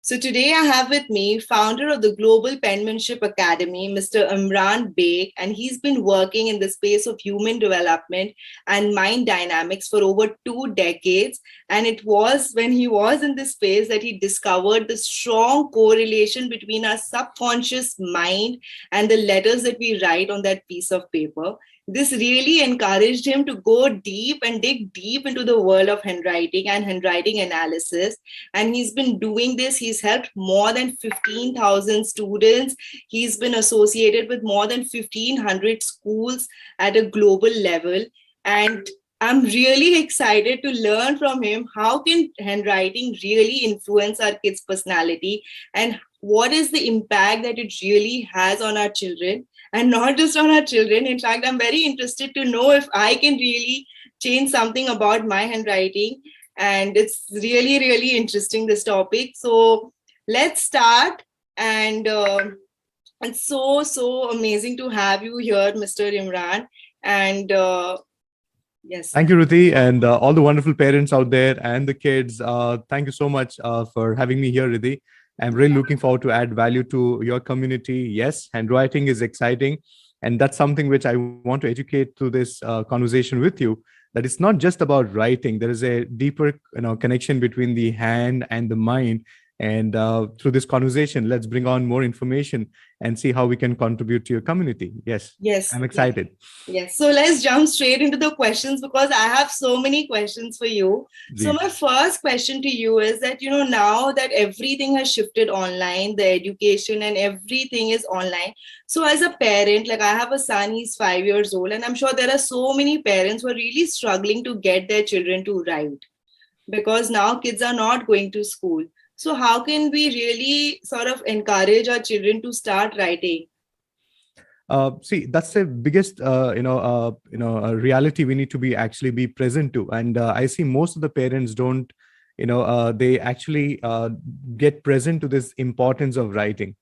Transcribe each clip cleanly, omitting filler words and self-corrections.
So today I have with me founder of the Global Penmanship Academy, Mr. Imran Beg, and he's been working in the space of human development and mind dynamics for over 2 decades. And it was when he was in this space that he discovered the strong correlation between our subconscious mind and the letters that we write on that piece of paper. This really encouraged him to go deep and dig deep into the world of handwriting and handwriting analysis, and he's been doing this. He's helped more than 15,000 students. He's been associated with more than 1,500 schools at a global level. And I'm really excited to learn from him how can handwriting really influence our kids' personality, and what is the impact that it really has on our children, and not just on our children. In fact, I'm very interested to know if I can really change something about my handwriting. And it's really, really interesting, this topic. So let's start. And it's so amazing to have you here, Mr. Imran. And yes. Thank you, Riddhi, and all the wonderful parents out there and the kids. Thank you so much for having me here, Riddhi. I'm really looking forward to add value to your community. Yes, handwriting is exciting, and that's something which I want to educate through this conversation with you. That it's not just about writing. There is a deeper, connection between the hand and the mind. And through this conversation, let's bring on more information and see how we can contribute to your community. Yes, Yes. I'm excited. Yes. So let's jump straight into the questions, because I have so many questions for you. So Please. my first question to you is that, now that everything has shifted online, the education and everything is online. So as a parent, like I have a son, he's 5 years old, and I'm sure there are so many parents who are really struggling to get their children to write, because now kids are not going to school. So how can we really sort of encourage our children to start writing? See, that's the biggest reality we need to be actually be present to. And I see most of the parents don't, they actually get present to this importance of writing.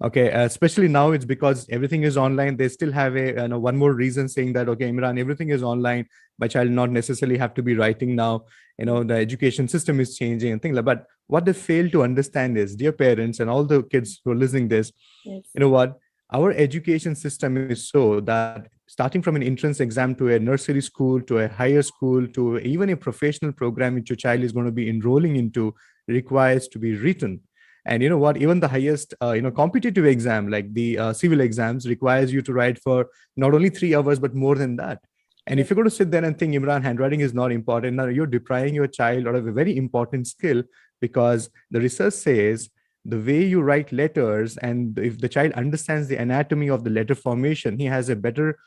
Okay, especially now it's because everything is online. They still have a one more reason saying that, okay, Imran, everything is online. My child not necessarily have to be writing now. The education system is changing and things like. But what they fail to understand is, dear parents and all the kids who are listening this, Yes. you know what, our education system is so that starting from an entrance exam to a nursery school to a higher school to even a professional program which your child is going to be enrolling into requires to be written. And you know what, even the highest competitive exam like the civil exams requires you to write for not only 3 hours but more than that. And if you're going to sit there and think, Imran, handwriting is not important, now you're depriving your child of a very important skill, because the research says the way you write letters, and if the child understands the anatomy of the letter formation, he has a better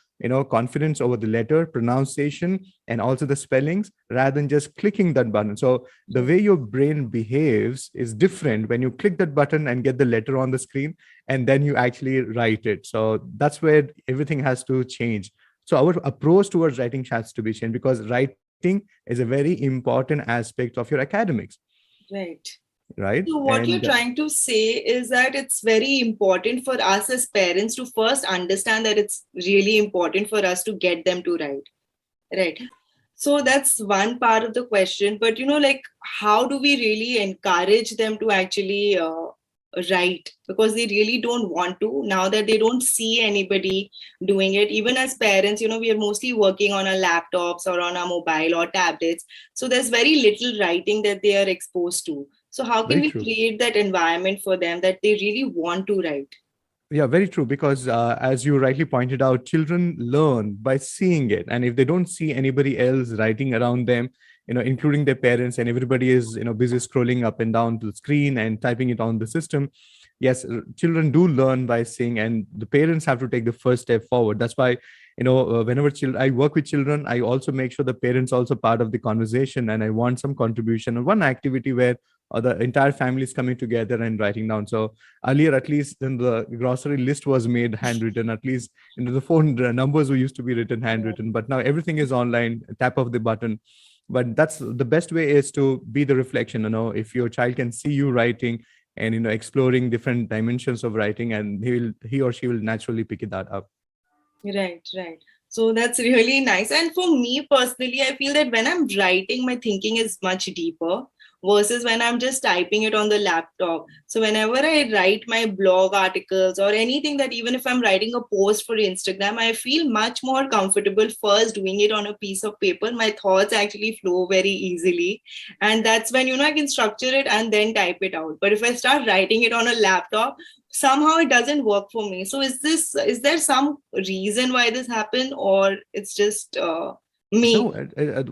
confidence over the letter pronunciation and also the spellings, rather than just clicking that button. So the way your brain behaves is different when you click that button and get the letter on the screen, and then you actually write it. So that's where everything has to change. So our approach towards writing has to be changed, because writing is a very important aspect of your academics. Right. Right. So what you're And trying to say is that it's very important for us as parents to first understand that it's really important for us to get them to write. Right. So that's one part of the question. But, like, how do we really encourage them to actually write? Because they really don't want to, now that they don't see anybody doing it. Even as parents, we are mostly working on our laptops or on our mobile or tablets. So there's very little writing that they are exposed to. So how can very we true. create that environment for them that they really want to write? Yeah, very true. Because as you rightly pointed out, children learn by seeing it. And if they don't see anybody else writing around them, including their parents, and everybody is, busy scrolling up and down to the screen and typing it on the system. Yes, children do learn by seeing, and the parents have to take the first step forward. That's why, whenever I work with children, I also make sure the parents also part of the conversation, and I want some contribution or one activity where the entire family is coming together and writing down. So earlier, at least, then the grocery list was made handwritten. At least the phone numbers were used to be written handwritten, but now everything is online, tap of the button. But that's the best way, is to be the reflection. If your child can see you writing and exploring different dimensions of writing, and he or she will naturally pick that up. Right, right. So that's really nice. And for me personally, I feel that when I'm writing, my thinking is much deeper. versus when I'm just typing it on the laptop. So whenever I write my blog articles or anything, that even if I'm writing a post for Instagram, I feel much more comfortable first doing it on a piece of paper. My thoughts actually flow very easily. And that's when, I can structure it and then type it out. But if I start writing it on a laptop, somehow it doesn't work for me. So is there some reason why this happened, or it's just me? No,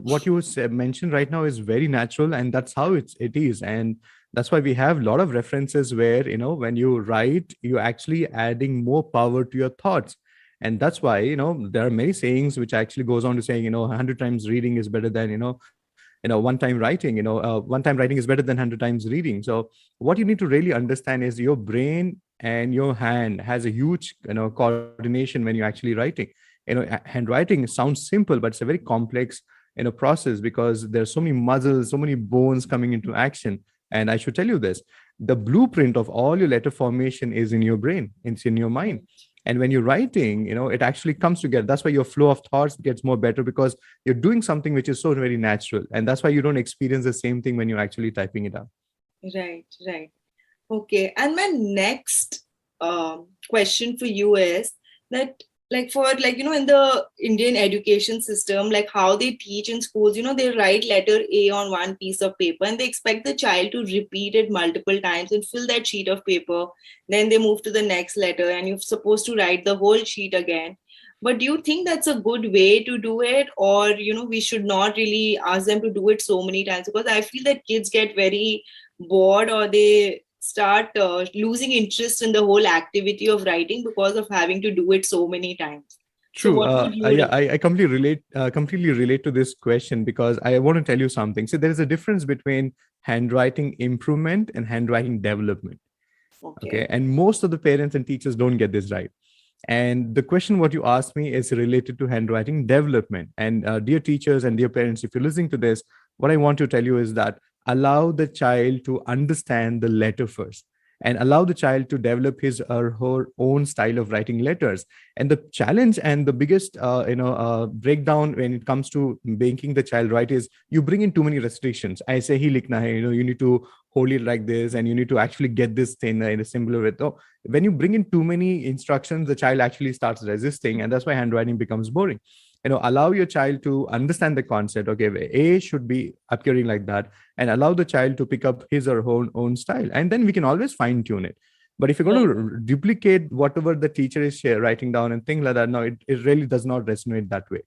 what you mentioned right now is very natural, and that's how it is, and that's why we have a lot of references where when you write, you're actually adding more power to your thoughts, and that's why there are many sayings which actually goes on to saying 100 times reading is better than one time writing. One time writing is better than 100 times reading. So what you need to really understand is your brain and your hand has a huge coordination when you're actually writing. Handwriting sounds simple, but it's a very complex process, because there's so many muscles, so many bones coming into action. And I should tell you this: the blueprint of all your letter formation is in your brain, it's in your mind. And when you're writing, it actually comes together. That's why your flow of thoughts gets more better, because you're doing something which is so very natural, and that's why you don't experience the same thing when you're actually typing it out. Right, right. Okay. And my next question for you is that, like, for like, in the Indian education system, like how they teach in schools, they write letter A on one piece of paper and they expect the child to repeat it multiple times and fill that sheet of paper. Then they move to the next letter and you're supposed to write the whole sheet again. But do you think that's a good way to do it? Or, we should not really ask them to do it so many times? Because I feel that kids get very bored, or they start losing interest in the whole activity of writing because of having to do it so many times. So True. what would you Yeah, recommend? I completely relate to this question, because I want to tell you something. So there is a difference between handwriting improvement and handwriting development. Okay, Okay. and most of the parents and teachers don't get this right. And the question what you asked me is related to handwriting development. And dear teachers and dear parents, if you're listening to this, what I want to tell you is that allow the child to understand the letter first, and allow the child to develop his or her own style of writing letters. And the challenge and the biggest breakdown when it comes to making the child write is you bring in too many restrictions. I say he likhna hai, you need to hold it like this, and you need to actually get this thing in a similar way. Oh, when you bring in too many instructions, the child actually starts resisting, and that's why handwriting becomes boring. Allow your child to understand the concept. Okay, A should be appearing like that, and allow the child to pick up his or her own style, and then we can always fine tune it. But if you're going to duplicate whatever the teacher is writing down and things like that, no, it really does not resonate that way.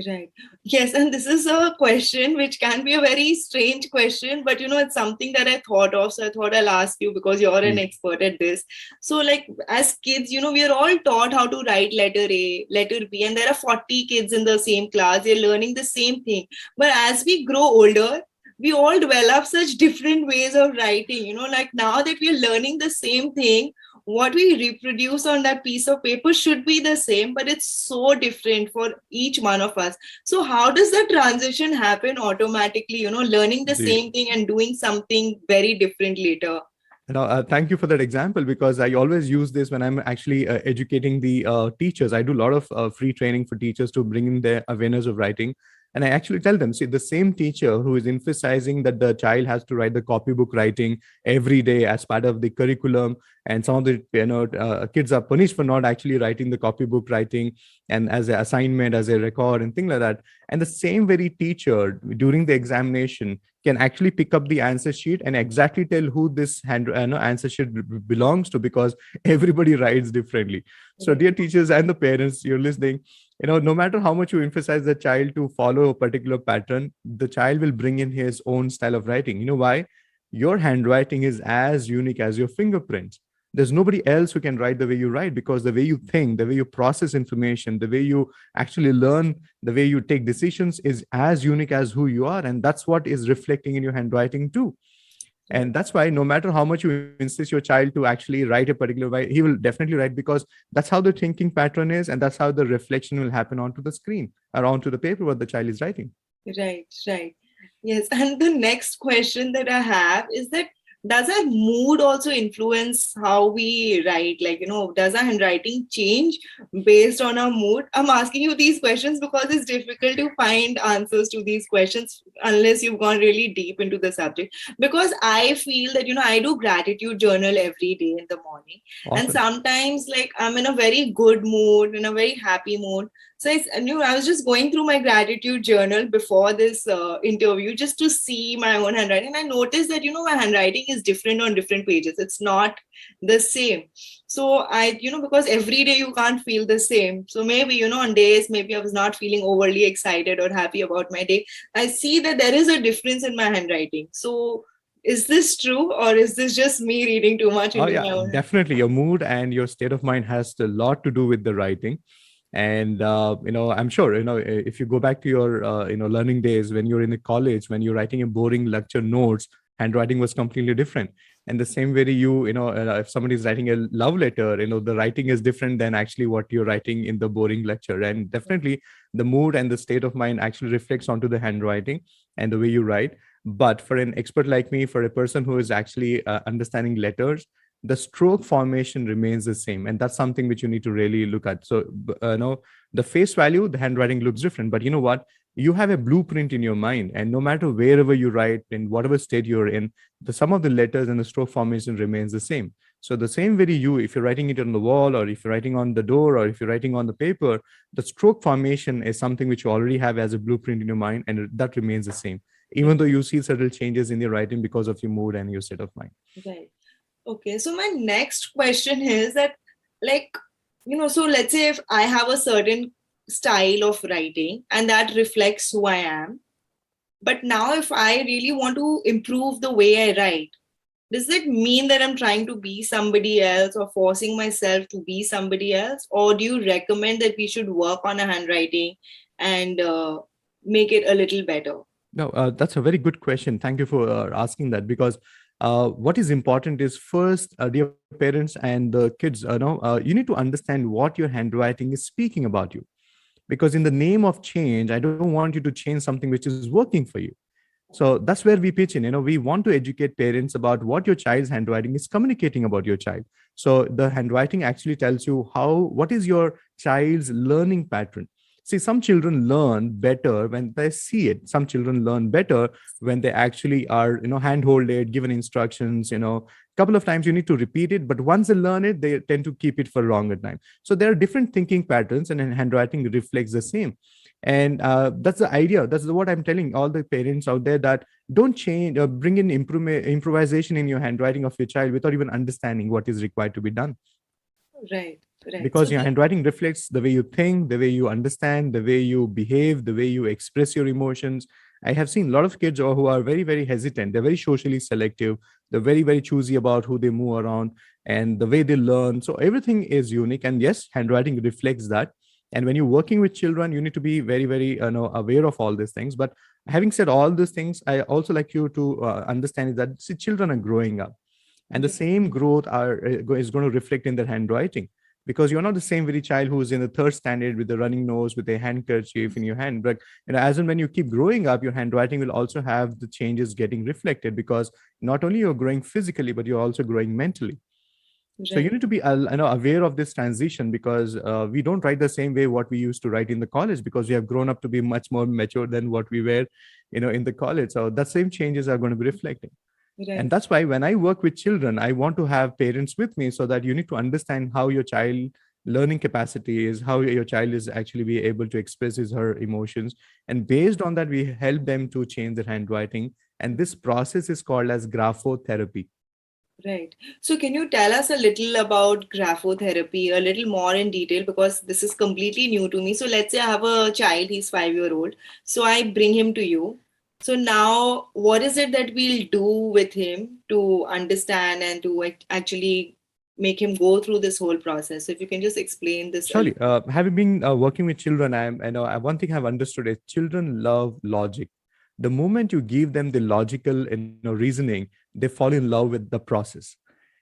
Right. Yes, and this is a question which can be a very strange question, but it's something that I thought of. So I thought I'll ask you because you're an Please. expert at this. So, like, as kids, we are all taught how to write letter A, letter B, and there are 40 kids in the same class. They're learning the same thing. But as we grow older, we all develop such different ways of writing. Like now that we're learning the same thing, what we reproduce on that piece of paper should be the same, but it's so different for each one of us. So how does the transition happen automatically, learning the The same thing and doing something very different later? Thank you for that example, because I always use this when I'm actually educating the teachers. I do a lot of free training for teachers to bring in their awareness of writing. And I actually tell them, see, the same teacher who is emphasizing that the child has to write the copybook writing every day as part of the curriculum, and some of the kids are punished for not actually writing the copybook writing and as an assignment, as a record, and things like that. And the same very teacher during the examination can actually pick up the answer sheet and exactly tell who this answer sheet belongs to, because everybody writes differently. So Right. dear teachers and the parents, you're listening, no matter how much you emphasize the child to follow a particular pattern, the child will bring in his own style of writing. You know why? Your handwriting is as unique as your fingerprints. There's nobody else who can write the way you write, because the way you think, the way you process information, the way you actually learn, the way you take decisions is as unique as who you are. And that's what is reflecting in your handwriting too. And Right. that's why no matter how much you insist your child to actually write a particular way, he will definitely write, because that's how the thinking pattern is, and that's how the reflection will happen onto the screen or onto the paper what the child is writing. Right, right. Yes. And the next question that I have is that does our mood also influence how we write? Like, does our handwriting change based on our mood? I'm asking you these questions because it's difficult to find answers to these questions unless you've gone really deep into the subject. Because I feel that, I do gratitude journal every day in the morning. And Awesome. sometimes, like, I'm in a very good mood, in a very happy mood. So I was just going through my gratitude journal before this interview just to see my own handwriting. I noticed that my handwriting is different on different pages. It's not the same. So because every day you can't feel the same. So maybe on days maybe I was not feeling overly excited or happy about my day. I see that there is a difference in my handwriting. So is this true, or is this just me reading too much Oh into yeah, my own? definitely. Your mood and your state of mind has a lot to do with the writing. And I'm sure if you go back to your learning days when you're in the college, when you're writing a boring lecture notes, handwriting was completely different. And the same way if somebody is writing a love letter, the writing is different than actually what you're writing in the boring lecture. And definitely the mood and the state of mind actually reflects onto the handwriting and the way you write. But for an expert like me, for a person who is actually understanding letters, the stroke formation remains the same, and that's something which you need to really look at. So the face value, the handwriting looks different, but you know what, you have a blueprint in your mind, and no matter wherever you write, in whatever state you're in, the sum of the letters and the stroke formation remains the same. So the same way you, if you're writing it on the wall, or if you're writing on the door, or if you're writing on the paper, the stroke formation is something which you already have as a blueprint in your mind, and that remains the same, even though you see subtle changes in your writing because of your mood and your state of mind. Right. Okay, so my next question is that, like, so let's say if I have a certain style of writing and that reflects who I am, but now if I really want to improve the way I write, does it mean that I'm trying to be somebody else or forcing myself to be somebody else? Or do you recommend that we should work on a handwriting and make it a little better? No, that's a very good question. Thank you for asking that, because what is important is first, dear parents and the kids, you need to understand what your handwriting is speaking about you. Because in the name of change, I don't want you to change something which is working for you. So that's where we pitch in. We want to educate parents about what your child's handwriting is communicating about your child. So the handwriting actually tells you what is your child's learning pattern. See, some children learn better when they see it. Some children learn better when they actually are, hand-holded, given instructions, couple of times you need to repeat it, but once they learn it, they tend to keep it for a longer time. So there are different thinking patterns, and handwriting reflects the same. And that's the idea. That's what I'm telling all the parents out there, that don't change or bring in improvisation in your handwriting of your child without even understanding what is required to be done. Right, right. So Because your handwriting reflects the way you think, the way you understand, the way you behave, the way you express your emotions. I have seen a lot of kids who are very, very hesitant. They're very socially selective. They're very, very choosy about who they move around and the way they learn. So everything is unique. And yes, handwriting reflects that. And when you're working with children, you need to be very, very aware of all these things. But having said all these things, I also like you to understand is that, see, children are growing up, and the same growth is going to reflect in their handwriting, because you're not the same very child who's in the third standard with the running nose with a handkerchief in your hand. But as and when you keep growing up, your handwriting will also have the changes getting reflected, because not only you're growing physically, but you're also growing mentally. So you right. need to be aware of this transition, because we don't write the same way what we used to write in the college, because we have grown up to be much more mature than what we were in the college. So the same changes are going to be reflecting. And Right. that's why when I work with children, I want to have parents with me, so that you need to understand how your child learning capacity is, how your child is actually be able to express his her emotions. And based on that, we help them to change their handwriting. And this process is called as graphotherapy. Right. So, can you tell us a little about graphotherapy, a little more in detail, because this is completely new to me. So, let's say I have a child, he's 5 year old. So, I bring him to you. So, now what is it that we'll do with him to understand and to actually make him go through this whole process? So, if you can just explain this a Surely, little. having been working with children, I know one thing I've understood is children love logic. The moment you give them the logical reasoning, they fall in love with the process.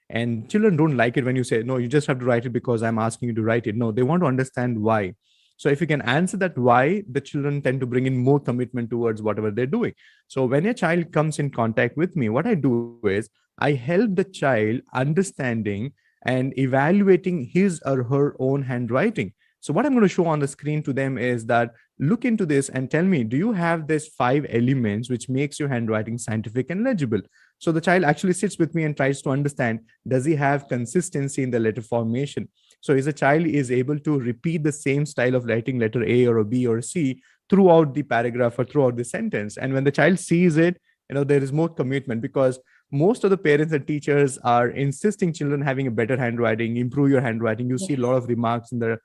And children don't like it when you say, no, you just have to write it because I'm asking you to write it. No, they want to understand why. So if you can answer that why, the children tend to bring in more commitment towards whatever they're doing. So when a child comes in contact with me, what I do is I help the child understanding and evaluating his or her own handwriting. So what I'm going to show on the screen to them is that look into this and tell me, do you have these 5 elements which makes your handwriting scientific and legible? So the child actually sits with me and tries to understand, does he have consistency in the letter formation? So is a child is able to repeat the same style of writing letter A or a B or a C throughout the paragraph or throughout the sentence. And when the child sees it, there is more commitment, because most of the parents and teachers are insisting children having a better handwriting, improve your handwriting. You see a lot of remarks in the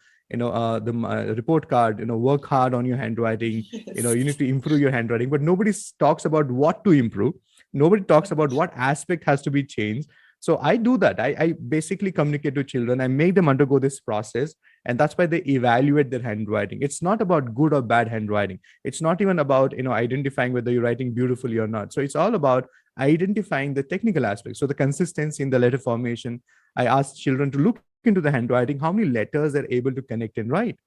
report card, work hard on your handwriting, Yes. you need to improve your handwriting, but nobody talks about what to improve. Nobody talks about what aspect has to be changed. So I do that. I basically communicate to children. I make them undergo this process. And that's why they evaluate their handwriting. It's not about good or bad handwriting. It's not even about, identifying whether you're writing beautifully or not. So it's all about identifying the technical aspects. So the consistency in the letter formation. I ask children to look into the handwriting, how many letters they're able to connect and write.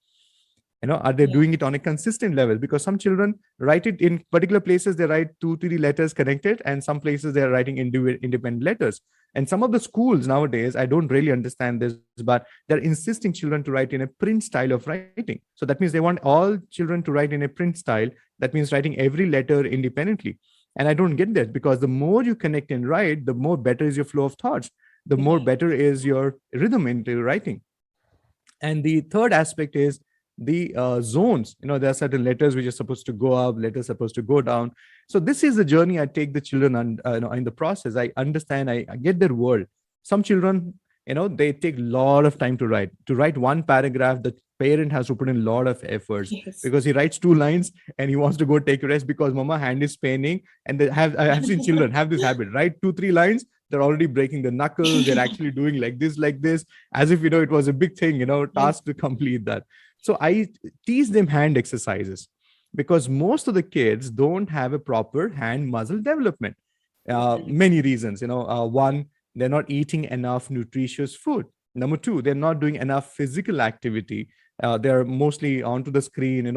Are they Yeah. doing it on a consistent level? Because some children write it in particular places, they write 2 3 letters connected, and some places they're writing independent letters. And some of the schools nowadays, I don't really understand this, but they're insisting children to write in a print style of writing. So that means they want all children to write in a print style. That means writing every letter independently. And I don't get that, because the more you connect and write, the more better is your flow of thoughts, the more Right. better is your rhythm into writing. And the third aspect is the zones. There are certain letters which are supposed to go up, letters supposed to go down. So this is the journey I take the children on. In the process, I understand, I get their world. Some children, they take a lot of time to write. To write one paragraph, the parent has to put in a lot of efforts, Yes. because he writes 2 lines and he wants to go take a rest because mama hand is paining. And I have seen children have this habit, write 2 3 lines, they're already breaking the knuckles, they're actually doing like this, as if it was a big thing, Yes. task to complete that. So I teach them hand exercises, because most of the kids don't have a proper hand muscle development. Right. Many reasons. One, they're not eating enough nutritious food. Number two, they're not doing enough physical activity. They're mostly onto the screen.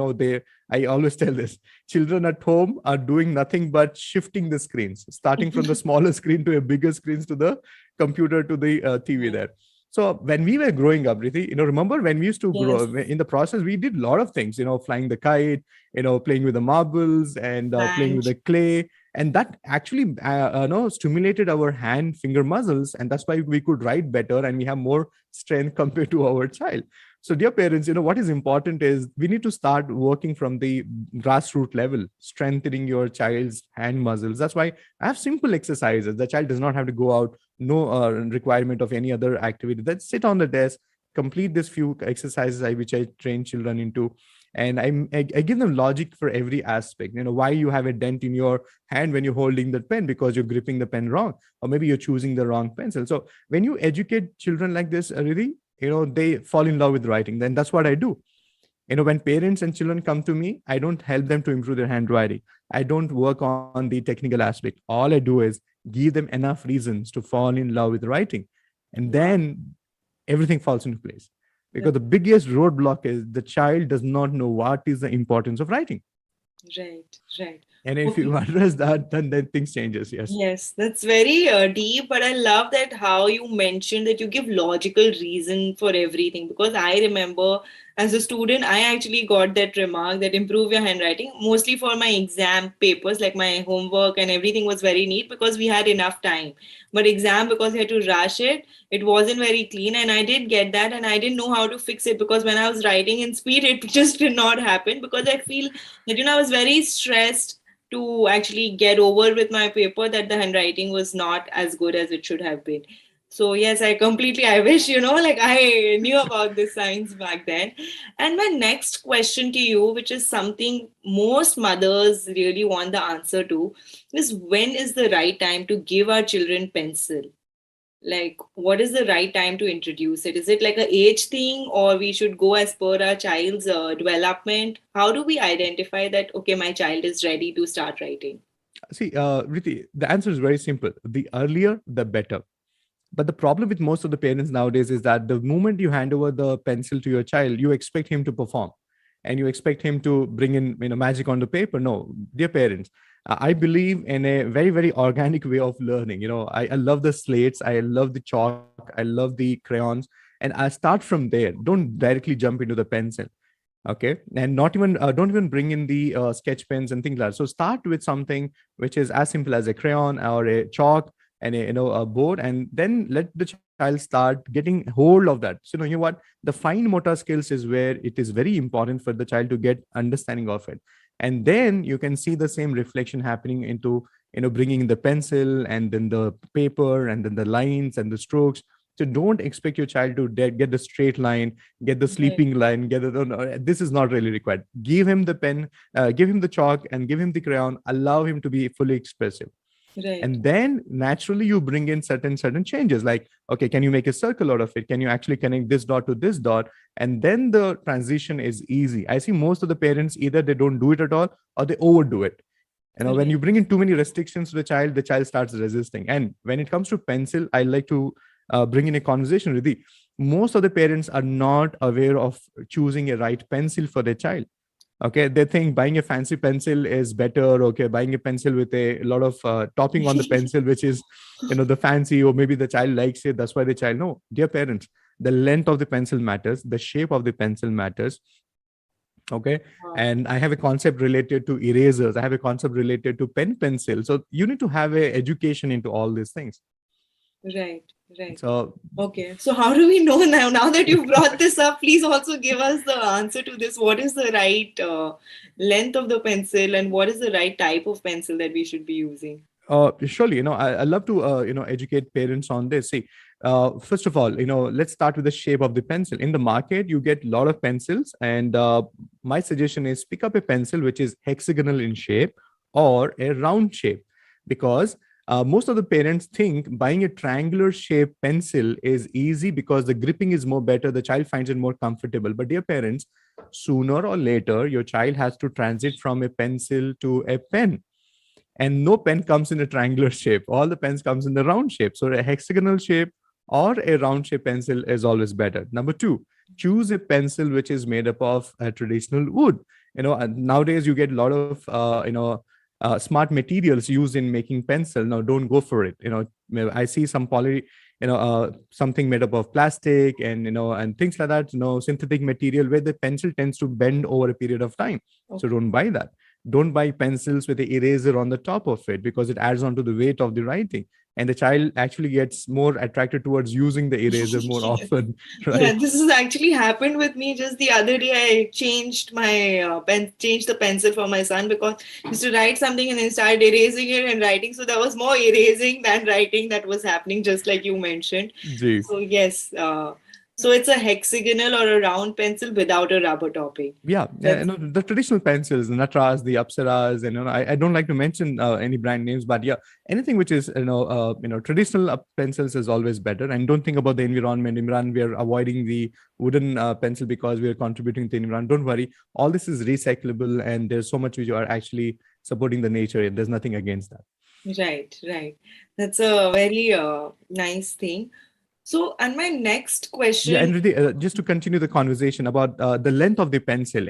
I always tell this: children at home are doing nothing but shifting the screens, starting from the smaller screen to a bigger screens, to the computer, to the TV Right. there. So when we were growing up, Rithi, remember when we used to grow, Yes. in the process, we did a lot of things, flying the kite, playing with the marbles, and playing with Right. the clay. And that actually, stimulated our hand finger muscles. And that's why we could write better and we have more strength compared to our child. So dear parents, what is important is we need to start working from the grassroots level, strengthening your child's hand muscles. That's why I have simple exercises. The child does not have to go out, no requirement of any other activity. That sit on the desk, complete this few exercises which I train children into. And I give them logic for every aspect. Why you have a dent in your hand when you're holding the pen, because you're gripping the pen wrong, or maybe you're choosing the wrong pencil. So when you educate children like this, really, they fall in love with writing. Then that's what I do. When parents and children come to me, I don't help them to improve their handwriting. I don't work on the technical aspect. All I do is give them enough reasons to fall in love with writing, and Wow. then everything falls into place. Because the biggest roadblock is the child does not know what is the importance of writing. Right. Right. And if Okay. you address that, then things changes. Yes. Yes, that's very deep, but I love that how you mentioned that you give logical reason for everything. Because I remember as a student, I actually got that remark that improve your handwriting, mostly for my exam papers, like my homework and everything was very neat because we had enough time. But exam, because we had to rush it, it wasn't very clean, and I did get that, and I didn't know how to fix it because when I was writing in speed, it just did not happen because I feel that I was very stressed to actually get over with my paper that the handwriting was not as good as it should have been. So yes, I wish, like I knew about this science back then. And my next question to you, which is something most mothers really want the answer to, is when is the right time to give our children pencil? Like what is the right time to introduce it? Is it like a age thing, or we should go as per our child's development? How do we identify that okay, my child is ready to start writing? See, Riti, the answer is very simple. The earlier, the better. But the problem with most of the parents nowadays is that the moment you hand over the pencil to your child, you expect him to perform, and you expect him to bring in magic on the paper. No, dear parents, I believe in a very, very organic way of learning. I love the slates, I love the chalk, I love the crayons, and I start from there. Don't directly jump into the pencil. Okay, and not even don't even bring in the sketch pens and things like that. So start with something which is as simple as a crayon or a chalk and a board, and then let the child start getting hold of that. So you know what, the fine motor skills is where it is very important for the child to get understanding of it. And then you can see the same reflection happening into bringing the pencil and then the paper and then the lines and the strokes. So don't expect your child to get the straight line, get the Right. sleeping line, get the no, this is not really required. Give him the pen, give him the chalk, and give him the crayon. Allow him to be fully expressive, Right. and then naturally you bring in certain changes. Like, okay, can you make a circle out of it? Can you actually connect this dot to this dot? And then the transition is easy. I see most of the parents, either they don't do it at all or they overdo it. When you Right. bring in too many restrictions to the child starts resisting. And when it comes to pencil, I like to bring in a conversation with the most of the parents are not aware of choosing a right pencil for their child. Okay, they think buying a fancy pencil is better. Okay, buying a pencil with a lot of topping on the pencil, which is the fancy, or maybe the child likes it, that's why the child. No, dear parents, the length of the pencil matters, the shape of the pencil matters. Okay, Wow. and I have a concept related to erasers, I have a concept related to pencil. So you need to have a education into all these things. Right. Right. So Okay. So how do we know now? Now that you brought this up, please also give us the answer to this. What is the right length of the pencil, and what is the right type of pencil that we should be using? surely, I love to educate parents on this. See, first of all, let's start with the shape of the pencil. In the market you get a lot of pencils, and my suggestion is pick up a pencil which is hexagonal in shape or a round shape. Because most of the parents think buying a triangular shaped pencil is easy because the gripping is more better, the child finds it more comfortable. But dear parents, sooner or later your child has to transit from a pencil to a pen, and no pen comes in a triangular shape, all the pens comes in the round shape. So a hexagonal shape or a round shape pencil is always better. Number two, choose a pencil which is made up of a traditional wood. And nowadays you get a lot of smart materials used in making pencil. Now don't go for it. I see some something made up of plastic and and things like that, synthetic material, where the pencil tends to bend over a period of time. So Okay. don't buy that. Don't buy pencils with the eraser on the top of it, because it adds on to the weight of the writing, and the child actually gets more attracted towards using the eraser more often. Yeah, Right? this has actually happened with me just the other day. I changed my changed the pencil for my son because he used to write something and then started erasing it and writing. So there was more erasing than writing that was happening, just like you mentioned. Gee. So yes, so it's a hexagonal or a round pencil without a rubber topping. Yeah, That's the traditional pencils, the Natras, the Apsaras, and I don't like to mention any brand names, but yeah, anything which is traditional pencils is always better. And don't think about the environment. Imran, we are avoiding the wooden pencil because we are contributing to the environment. Don't worry, all this is recyclable, and there's so much which you are actually supporting the nature. There's nothing against that. right, right. That's a very nice thing. So, and my next Yeah, question. and really, just to continue the conversation about the length of the pencil,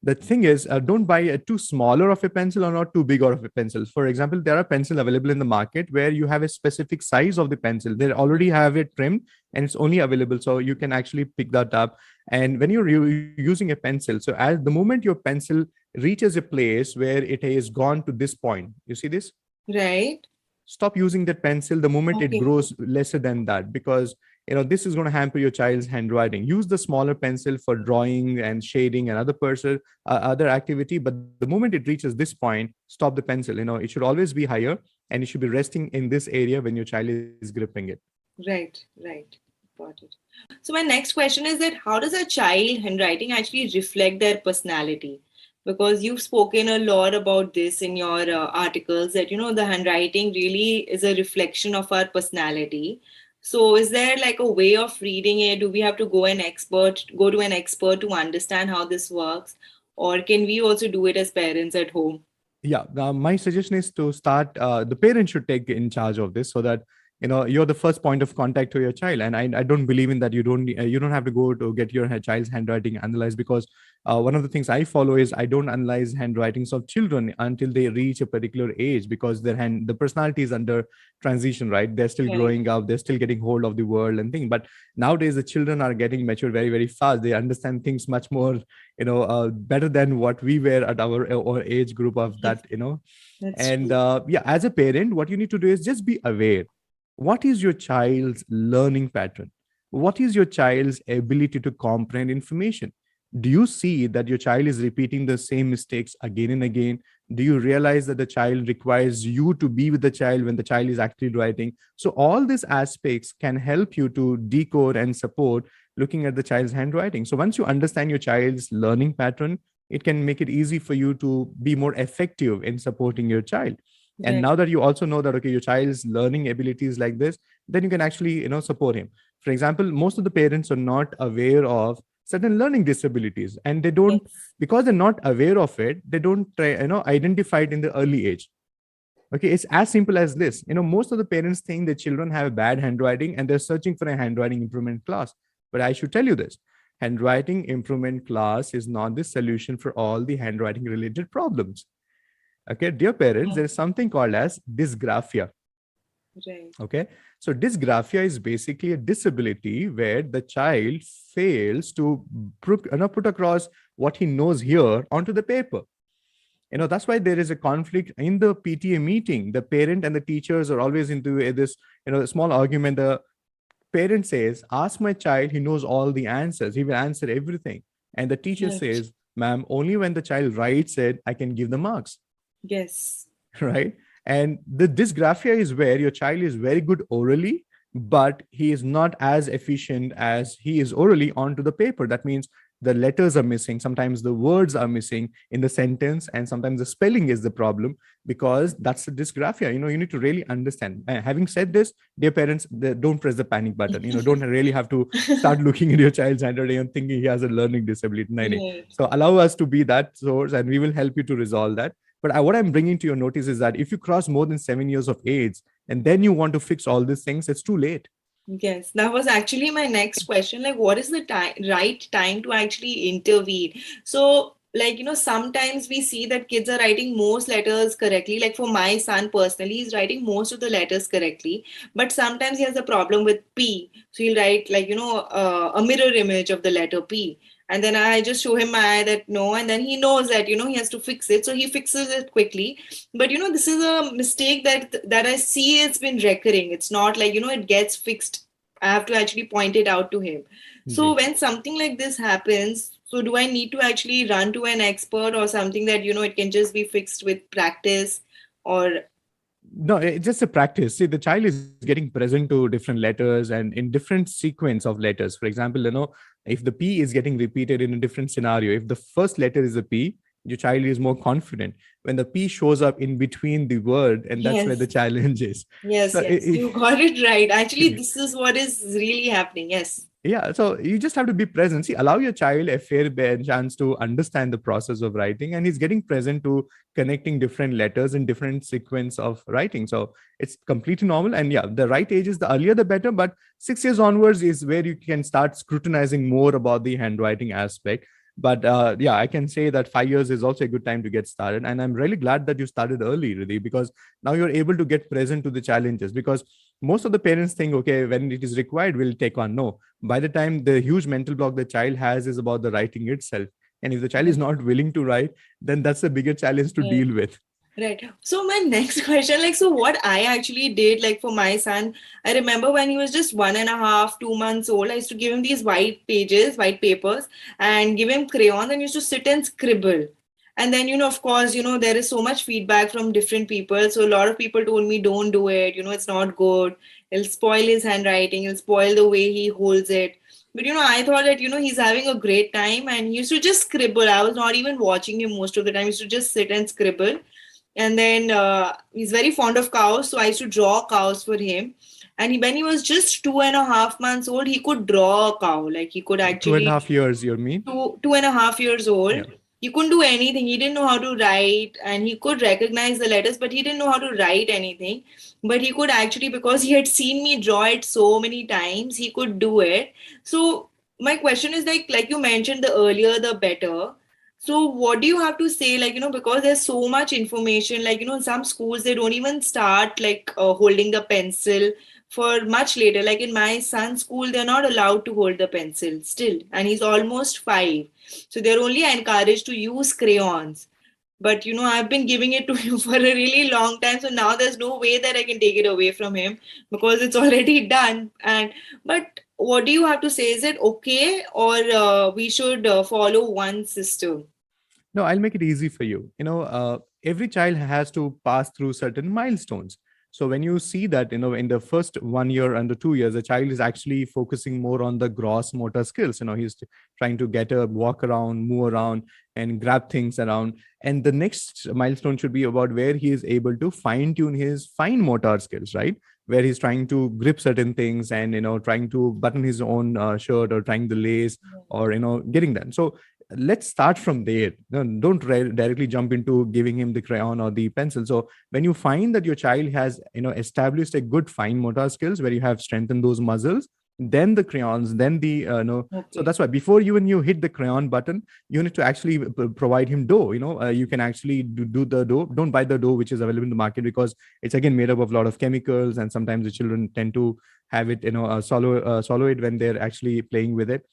the thing is, don't buy a too smaller of a pencil or not too big of a pencil. For example, there are pencils available in the market where you have a specific size of the pencil. They already have it trimmed and it's only available, so you can actually pick that up. And when you're using a pencil, so as the moment your pencil reaches a place where it has gone to this point, you see this, Right. stop using that pencil the moment it Okay. grows lesser than that, because this is going to hamper your child's handwriting. Use the smaller pencil for drawing and shading and other activity, but the moment it reaches this point, stop the pencil. It should always be higher, and it should be resting in this area when your child is gripping it. Right, right. Got it. So my next question is that how does a child handwriting actually reflect their personality? Because you've spoken a lot about this in your articles that the handwriting really is a reflection of our personality. So is there like a way of reading it? Do we have to go to an expert to understand how this works? Or can we also do it as parents at home? Yeah, my suggestion is to start, the parents should take in charge of this, so that you're the first point of contact to your child. And I don't believe in that. You don't have to go to get your child's handwriting analyzed, because one of the things I follow is I don't analyze handwritings of children until they reach a particular age, because the personality is under transition, right? They're still Right. growing up, they're still getting hold of the world and thing. But nowadays the children are getting mature very, very fast. They understand things much more, better than what we were at our age group of that. That's And true. yeah, as a parent, what you need to do is just be aware. What is your child's learning pattern? What is your child's ability to comprehend information? Do you see that your child is repeating the same mistakes again and again? Do you realize that the child requires you to be with the child when the child is actually writing? So all these aspects can help you to decode and support looking at the child's handwriting. So once you understand your child's learning pattern, it can make it easy for you to be more effective in supporting your child. And Right. now that you also know that, okay, your child's learning abilities like this, then you can actually support him. For example, most of the parents are not aware of certain learning disabilities, and they don't, Yes. because they're not aware of it, they don't try identify it in the early age. Okay, it's as simple as this. Most of the parents think that children have bad handwriting and they're searching for a handwriting improvement class. But I should tell you this: handwriting improvement class is not the solution for all the handwriting related problems. Okay, dear parents, there is something called as dysgraphia. Right. Okay, so dysgraphia is basically a disability where the child fails to put across what he knows here onto the paper. That's why there is a conflict in the PTA meeting. The parent and the teachers are always into this small argument. The parent says, ask my child, he knows all the answers, he will answer everything. And the teacher Right. says, ma'am, only when the child writes it I can give the marks. Yes. Right? And the dysgraphia is where your child is very good orally, but he is not as efficient as he is orally onto the paper. That means the letters are missing, sometimes the words are missing in the sentence, and sometimes the spelling is the problem, because that's the dysgraphia. You need to really understand. Having said this, dear parents, don't press the panic button. Don't really have to start looking at your child's handwriting and thinking he has a learning disability. No, no. Right. So allow us to be that source, and we will help you to resolve that. But what I'm bringing to your notice is that if you cross more than 7 years of age and then you want to fix all these things, it's too late. Yes, that was actually my next question. Like, what is the right time to actually intervene? So, like, sometimes we see that kids are writing most letters correctly. Like, for my son personally, he's writing most of the letters correctly. But sometimes he has a problem with P. So he'll write, like, a mirror image of the letter P. And then I just show him my eye that no, and then he knows that, he has to fix it. So he fixes it quickly. But this is a mistake that I see it's been recurring. It's not like it gets fixed. I have to actually point it out to him. So Ji. when something like this happens, so do I need to actually run to an expert or something that it can just be fixed with practice? Or No, it's just a practice. See, the child is getting present to different letters and in different sequence of letters. For example, if the P is getting repeated in a different scenario, if the first letter is a P, your child is more confident. When the P shows up in between the word, and that's where the yes, challenge is. yes, So yes, you got it right. Actually, this is what is really happening. Yes. yeah, so you just have to be present. See, allow your child a fair chance to understand the process of writing, and he's getting present to connecting different letters in different sequence of writing. So it's completely normal. And yeah, the right age is the earlier the better, but 6 years onwards is where you can start scrutinizing more about the handwriting aspect. But yeah, I can say that 5 years is also a good time to get started. And I'm really glad that you started early, Riddhi, because now you're able to get present to the challenges. Because most of the parents think, okay, when it is required, we'll take on. No, by the time the huge mental block the child has is about the writing itself. And if the child is not willing to write, then that's a bigger challenge to Right. deal with. Right. So my next question, like, so what I actually did, like for my son, I remember when he was just 1.5, 2 months old, I used to give him these white pages, white papers, and give him crayons and used to sit and scribble. And then, of course, there is so much feedback from different people. So a lot of people told me, don't do it, it's not good. It'll spoil his handwriting, it'll spoil the way he holds it. But I thought that he's having a great time and he used to just scribble. I was not even watching him most of the time. He used to just sit and scribble. And then he's very fond of cows, so I used to draw cows for him. And when he was just 2.5 months old, he could draw a cow. Like he could Two and a actually half years, you mean? two and a half years old. Yeah. he couldn't do anything. He didn't know how to write, and he could recognize the letters, but he didn't know how to write anything. But he could actually, because he had seen me draw it so many times, he could do it. So my question is, like you mentioned, the earlier the better. So what do you have to say, like, because there's so much information, like, in some schools they don't even start like holding the pencil for much later. Like in my son's school, they're not allowed to hold the pencil still, and he's almost 5. So they're only encouraged to use crayons. But I've been giving it to him for a really long time, so now there's no way that I can take it away from him because it's already done. And but what do you have to say? Is it okay, or we should follow one system? No, I'll make it easy for you. Every child has to pass through certain milestones. So when you see that, in the first 1 year and the 2 years, the child is actually focusing more on the gross motor skills. He's trying to get a walk around, move around, and grab things around. And the next milestone should be about where he is able to fine tune his fine motor skills, right? Where he's trying to grip certain things and, trying to button his own shirt or trying the lace or, getting that. So let's start from there. No, don't directly jump into giving him the crayon or the pencil. So when you find that your child has established a good fine motor skills where you have strengthened those muscles, then the crayons, then the no. So Okay. that's why before you hit the crayon button, you need to actually provide him dough. You can actually do the dough. Don't buy the dough which is available in the market, because it's again made up of a lot of chemicals, and sometimes the children tend to have it swallow it when they're actually playing with it.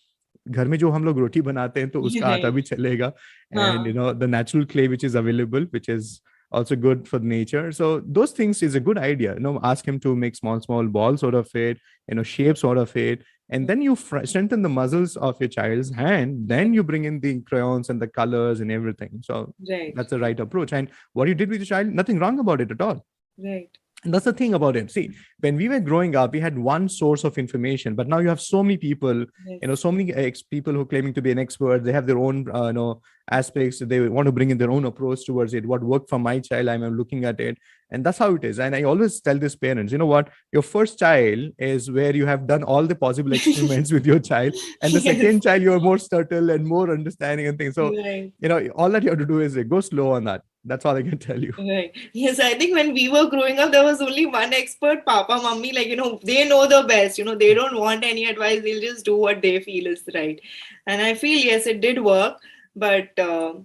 घर में जो हम लोग रोटी बनाते हैं तो उसका आटा Right. भी चलेगा, and Huh. the natural clay which is available, which is also good for nature. So those things is a good idea. Ask him to make small balls out of it, shapes out of it, and then you strengthen the muscles of your child's hand. Then you bring in the crayons and the colors and everything. So Right. that's the right approach. And what you did with your child, nothing wrong about it at all. Right. And that's the thing about it. See, when we were growing up, we had one source of information, but now you have so many people, Yes. so many people who are claiming to be an expert. They have their own, aspects. They want to bring in their own approach towards it. What worked for my child, I'm looking at it. And that's how it is. And I always tell these parents, you know what? Your first child is where you have done all the possible experiments with your child. And the Yes. second child, you're more subtle and more understanding and things. So, Right. all that you have to do is go slow on that. That's all I can tell you. Right. Yes, I think when we were growing up, there was only one expert, Papa, Mummy. Like, they know the best. They don't want any advice. They'll just do what they feel is right. And I feel, yes, it did work. But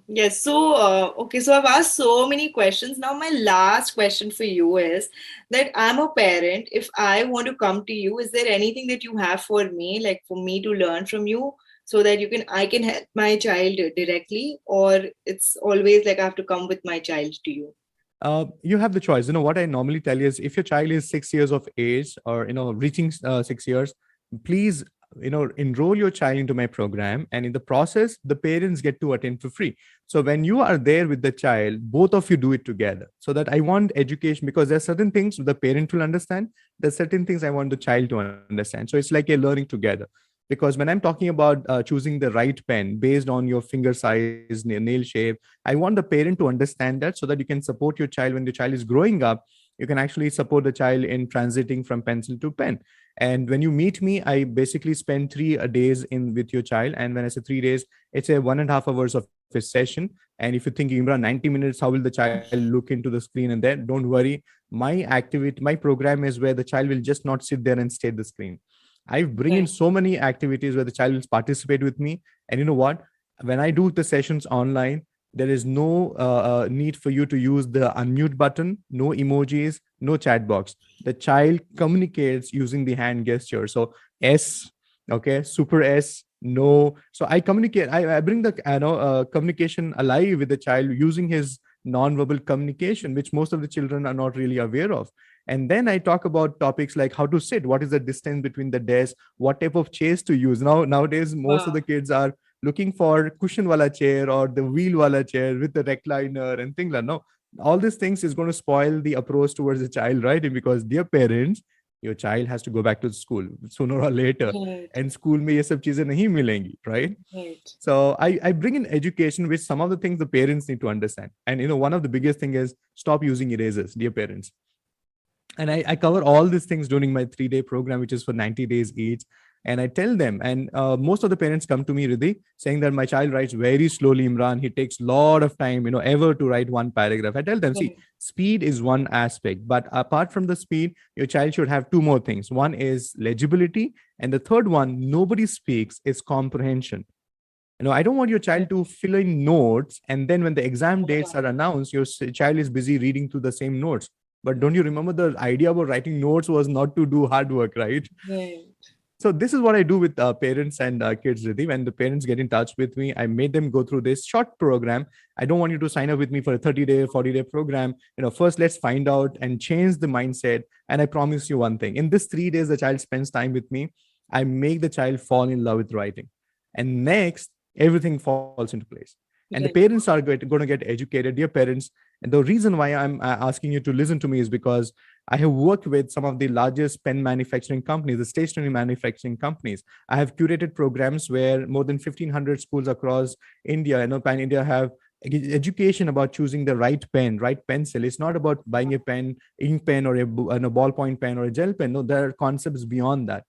yes, so, okay, so I've asked so many questions. Now, my last question for you is that I'm a parent. If I want to come to you, is there anything that you have for me, like for me to learn from you? So that I can help my child directly, or it's always like I have to come with my child to you? You have the choice. What I normally tell you is, if your child is 6 years of age, or reaching 6 years, please enroll your child into my program, and in the process the parents get to attend for free. So when you are there with the child, both of you do it together, so that I want education, because there are certain things the parent will understand, there's certain things I want the child to understand. So it's like a learning together. Because when I'm talking about choosing the right pen based on your finger size, nail shape, I want the parent to understand that, so that you can support your child when the child is growing up. You can actually support the child in transiting from pencil to pen. And when you meet me, I basically spend 3 days in with your child. And when I say 3 days, it's a 1.5 hours of a session. And if you're thinking, Imran, 90 minutes, how will the child look into the screen? And then don't worry, my program is where the child will just not sit there and stare at the screen. I bring in Right. so many activities where the child will participate with me. And you know what? When I do the sessions online, there is no need for you to use the unmute button, no emojis, no chat box. The child communicates using the hand gesture. So S, okay, super S, no. So I communicate. I bring the communication alive with the child using his non-verbal communication, which most of the children are not really aware of. And then I talk about topics like how to sit, what is the distance between the desk, what type of chairs to use. Nowadays, most of the Wow. kids are looking for cushion wala chair or the wheel wala chair with the recliner and things like that. No, all these things is going to spoil the approach towards the child, right? Because dear parents, your child has to go back to school sooner or later, Right. and school में ये सब चीजें नहीं मिलेंगी, right? Right. So I bring in education, which some of the things the parents need to understand. And one of the biggest thing is, stop using erasers, dear parents. And I cover all these things during my 3-day program, which is for 90 days each. And I tell them, and most of the parents come to me, Riddhi, saying that my child writes very slowly, Imran. He takes a lot of time, ever to write one paragraph. I tell them, see, Right. speed is one aspect, but apart from the speed, your child should have two more things. One is legibility, and the third one, nobody speaks, is comprehension. I don't want your child to fill in notes, and then when the exam dates are announced, your child is busy reading through the same notes. But don't you remember the idea about writing notes was not to do hard work, right? Right. So this is what I do with parents and kids, Riddhi. When the parents get in touch with me, I made them go through this short program. I don't want you to sign up with me for a 30-day, 40-day program. First let's find out and change the mindset. And I promise you one thing: in this 3 days, the child spends time with me. I make the child fall in love with writing, and next everything falls into place. And the Right. parents are going to get educated, dear parents. And the reason why I'm asking you to listen to me is because I have worked with some of the largest pen manufacturing companies, the stationery manufacturing companies. I have curated programs where more than 1,500 schools across India, Pan India, have education about choosing the right pen, right pencil. It's not about buying a pen, ink pen, or a ballpoint pen or a gel pen. No, there are concepts beyond that.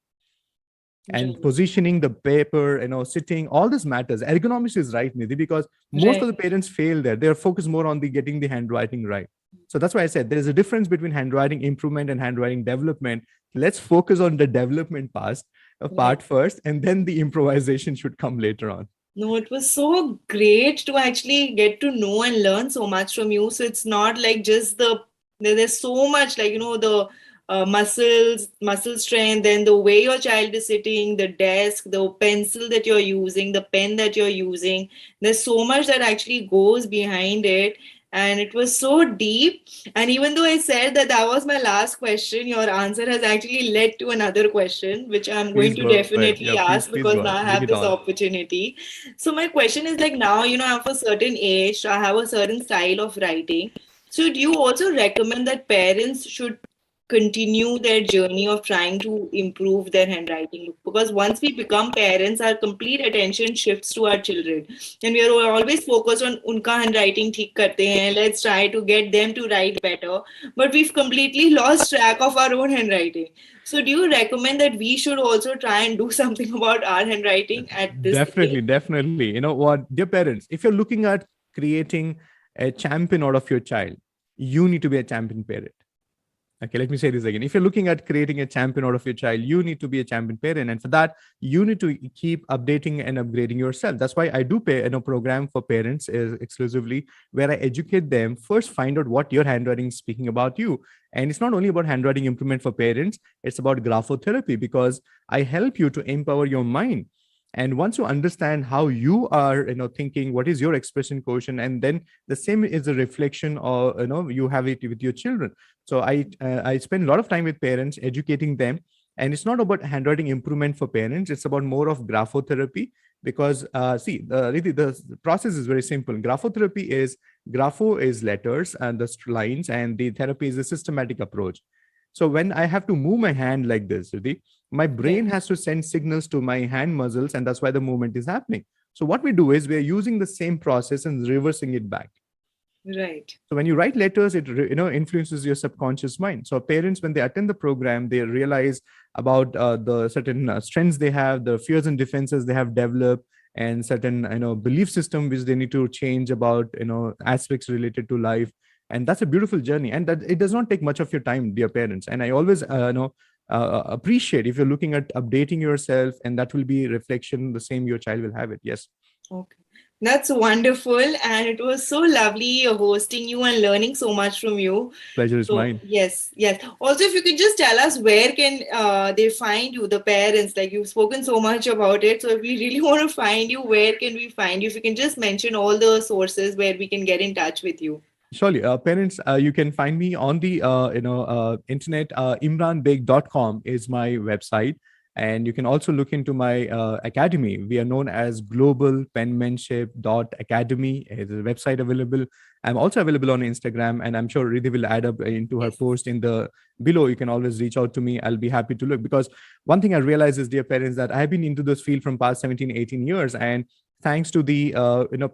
And Right. positioning the paper, sitting, all this matters. Ergonomics is right, Nidhi, because most of the Right. parents fail there. They're focused more on the getting the handwriting right. So that's why I said there is a difference between handwriting improvement and handwriting development. Let's focus on the development part Right. first, and then the improvisation should come later on. No, it was so great to actually get to know and learn so much from you. So it's not like just there's so much, like, the muscle strength, and the way your child is sitting, the desk, the pencil that you're using, the pen that you're using. There's so much that actually goes behind it. And it was so deep. And even though I said that that was my last question, your answer has actually led to another question, which I'm going Please to go ahead. Yeah, definitely ask please because go now ahead. I Bring have it this on. opportunity. So my question is, like, now, I'm of a certain age, so I have a certain style of writing. So do you also recommend that parents should continue their journey of trying to improve their handwriting? Because once we become parents, our complete attention shifts to our children, and we are always focused on unka handwriting theek karte hain, let's try to get them to write better, but we've completely lost track of our own handwriting. So do you recommend that we should also try and do something about our handwriting at this age? Definitely, definitely. You know what, dear parents, if you're looking at creating a champion out of your child, you need to be a champion parent. Okay, let me say this again. If you're looking at creating a champion out of your child, you need to be a champion parent. And for that, you need to keep updating and upgrading yourself. That's why I do pay program for parents exclusively, where I educate them. First, find out what your handwriting is speaking about you. And it's not only about handwriting improvement for parents, it's about graphotherapy, because I help you to empower your mind. And once you understand how you are thinking, what is your expression quotient, and then the same is a reflection, or you have it with your children. So I spend a lot of time with parents educating them. And it's not about handwriting improvement for parents, it's about more of graphotherapy. Because see, really the process is very simple. Graphotherapy is, grapho is letters and the lines, and the therapy is a systematic approach. So when I have to move my hand like this, Riddhi, my Right. brain has to send signals to my hand muscles, and that's why the movement is happening. So what we do is we're using the same process and reversing it back. Right. So when you write letters, it influences your subconscious mind. So parents, when they attend the program, they realize about the certain strengths they have, the fears and defenses they have developed, and certain belief system which they need to change about aspects related to life. And that's a beautiful journey, and that it does not take much of your time, dear parents. And I always appreciate if you're looking at updating yourself, and that will be reflection the same your child will have it. Yes, Okay. That's wonderful. And it was so lovely hosting you and learning so much from you. pleasure is So, mine. yes, yes. Also, if you could just tell us where can they find you, the parents, like you've spoken so much about it. So, if we really want to find you, where can we find you? If you can just mention all the sources where we can get in touch with you. Surely, parents, you can find me on the internet. Imranbeg.com is my website, and you can also look into my academy. We are known as Global Penmanship Academy. Is a website available. I'm also available on Instagram, and I'm sure Riddhi will add up into her Yes. post in the below. You can always reach out to me. I'll be happy to look, because one thing I realize is, dear parents, that I've been into this field from past 17, 18 years, and thanks to the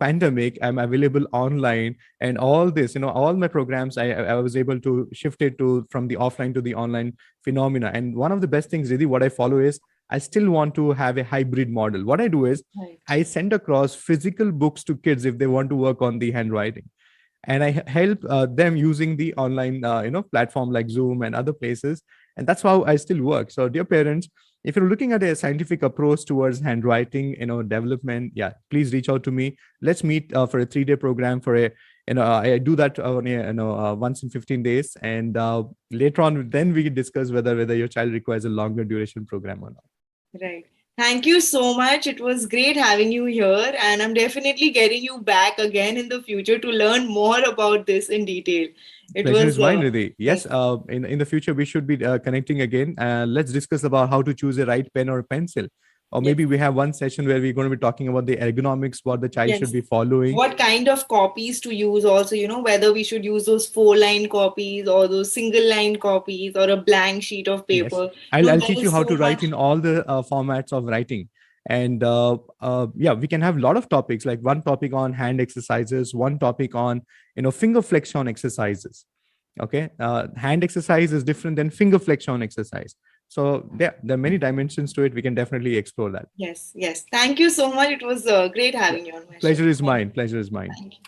pandemic, I'm available online. And all this, all my programs, I was able to shift it to from the offline to the online phenomena. And one of the best things, really, what I follow is, I still want to have a hybrid model. What I do is Right. I send across physical books to kids if they want to work on the handwriting, and I help them using the online platform like Zoom and other places. And that's how I still work. So dear parents, if you're looking at a scientific approach towards handwriting development, yeah, please reach out to me. Let's meet for a 3-day program. For a I do that on a, once in 15 days, and later on then we can discuss whether your child requires a longer duration program or not. Right. Thank you so much. It was great having you here, and I'm definitely getting you back again in the future to learn more about this in detail. It Pleasure was is mine, Riddhi. yes, Yes, in the future we should be connecting again. Let's discuss about how to choose a right pen or a pencil, or yes, maybe we have one session where we're going to be talking about the ergonomics, what the child should yes. be following. What kind of copies to use also, whether we should use those 4-line copies or those single line copies or a blank sheet of Yes, paper. I'll There teach you is how so to write much. in all the formats of writing. And yeah, we can have a lot of topics, like one topic on hand exercises, one topic on finger flexion exercises. Okay, hand exercise is different than finger flexion exercise. So there are many dimensions to it. We can definitely explore that. Yes, yes. Thank you so much. It was great having you on my show. Pleasure is Thank you. mine. Pleasure is mine. Thank you.